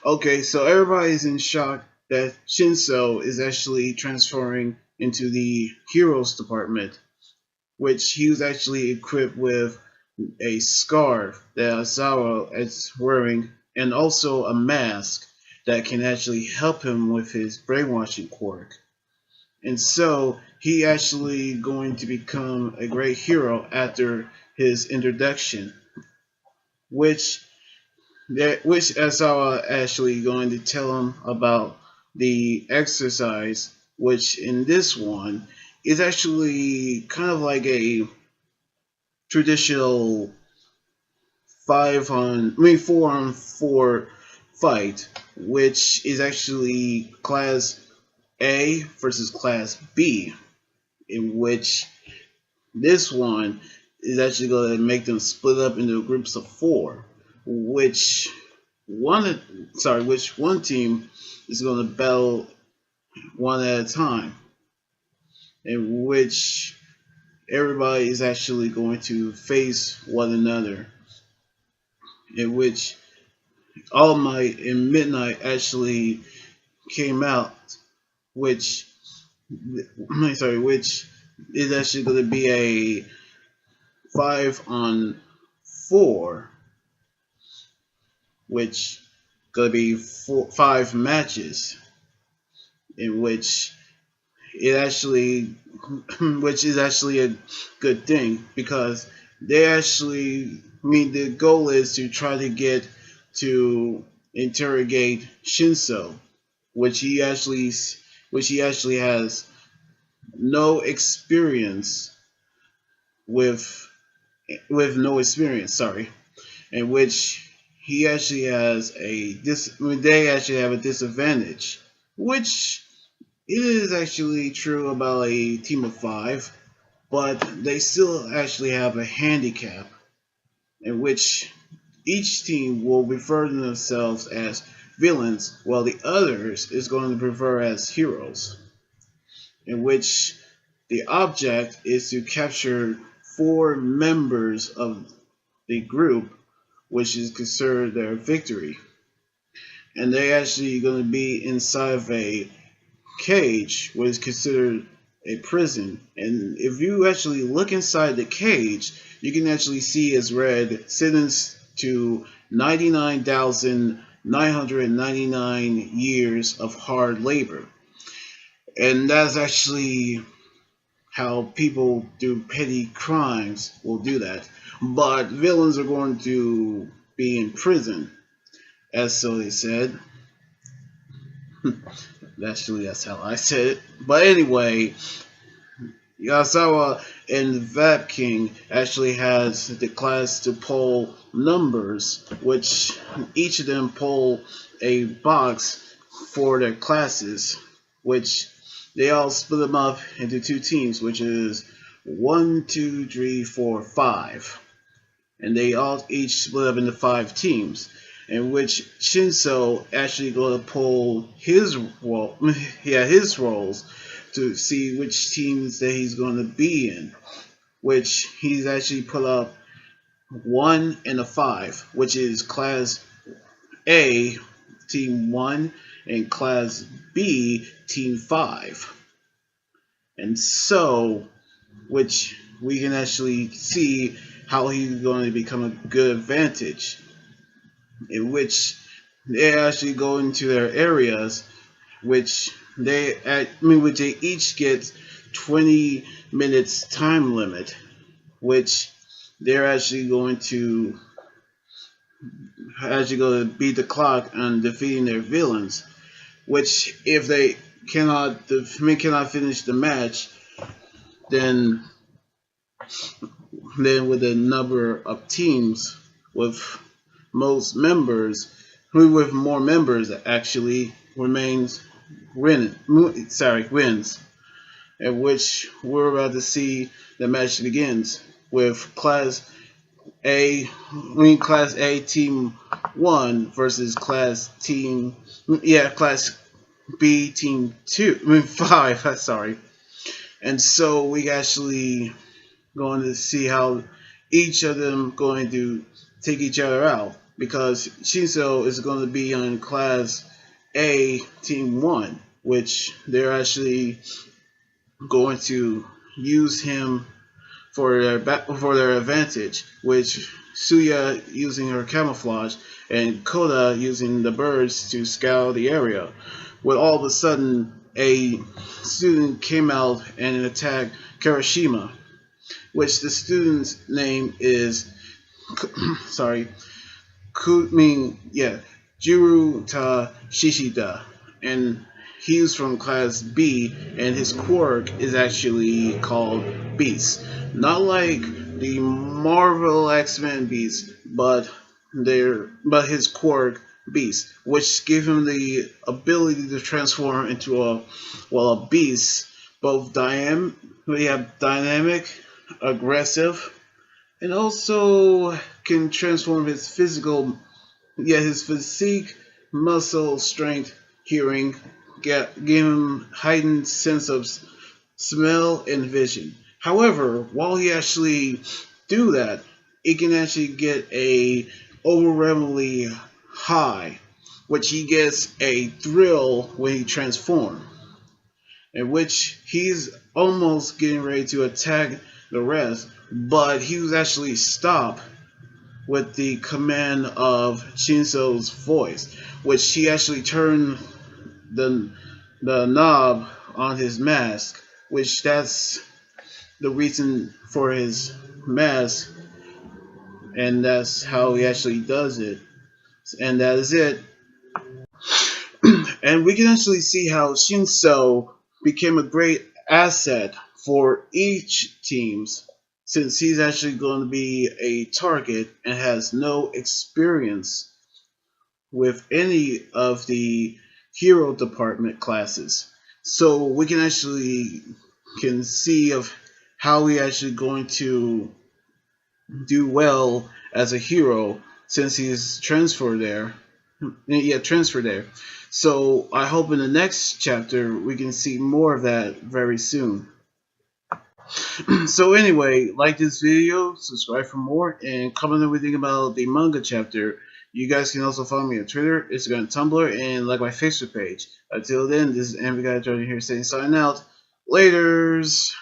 Okay, so everybody's in shock that Shinso is actually transferring into the heroes department, which he was actually equipped with a scarf that Asawa is wearing, and also a mask that can actually help him with his brainwashing quirk. And so he actually going to become a great hero after his introduction, which which Asawa actually going to tell him about the exercise, which in this one is actually kind of like a traditional 4-on-4 fight, which is actually Class A versus Class B, in which this one is actually going to make them split up into groups of four, which which one team is going to battle one at a time, in which everybody is actually going to face one another, in which All Might and Midnight actually came out, which which is actually going to be a 5-on-4, which going to be 5 matches, in which it actually, which is actually a good thing because they actually, the goal is to try to get to interrogate Shinso, which he actually, which he actually has no experience with, no experience, sorry, in which he actually has they actually have a disadvantage, which is actually true about a team of five, but they still actually have a handicap in which each team will refer to themselves as villains, while the others is going to refer as heroes, in which the object is to capture 4 members of the group, which is considered their victory. And they actually going to be inside of a cage, what is considered a prison. And if you actually look inside the cage, you can actually see it's read sentenced to 99,999 years of hard labor. And that's actually how people do petty crimes will do that. But villains are going to be in prison, as so they said. That's how I said it. But anyway, Yasawa and Vap King actually has the class to pull numbers, which each of them pull a box for their classes, which they all split them up into 2 teams, which is 1, 2, 3, 4, 5, and they all each split up into 5 teams. In which Shinso actually going to pull his his roles to see which teams that he's going to be in. Which he's actually put up 1 and a 5, which is Class A, Team 1, and Class B, Team 5. And so, which we can actually see how he's going to become a good advantage, in which they actually go into their areas, which which they each get 20 minutes time limit, which they're actually going to beat the clock on defeating their villains. Which if they cannot finish the match, then with the number of teams with most members, who with more members actually wins. At which we're about to see the match begins with Class A Team 1 versus Class B Team 2, 5. Sorry, and so we actually going to see how each of them going to take each other out. because Shinso is going to be on Class A Team 1, which they're actually going to use him for their advantage, which Suya using her camouflage and Koda using the birds to scout the area. When all of a sudden a student came out and attacked Kirishima, which the student's name is sorry, Juru Ta Shishida, and he's from Class B, and his quirk is actually called Beast. Not like the Marvel X-Men Beast, but his quirk Beast, which gave him the ability to transform into a beast, both we have dynamic, aggressive, and also can transform his physique, muscle, strength, hearing, give him heightened sense of smell and vision. However, while he actually do that, it can actually get a overwhelmingly high, which he gets a thrill when he transforms, in which he's almost getting ready to attack the rest, but he was actually stopped with the command of Shinso's voice, which he actually turned the knob on his mask, which that's the reason for his mask, and that's how he actually does it. And that is it. And we can actually see how Shinso became a great asset for each teams, since he's actually going to be a target and has no experience with any of the hero department classes. So we can actually can see of how he actually going to do well as a hero since he's transferred there. Yeah, transfer there. So I hope in the next chapter we can see more of that very soon. So anyway, like this video, subscribe for more, and comment everything about the manga chapter. You guys can also follow me on Twitter, Instagram, Tumblr, and like my Facebook page. Until then, this is Guy here saying sign out. Laters!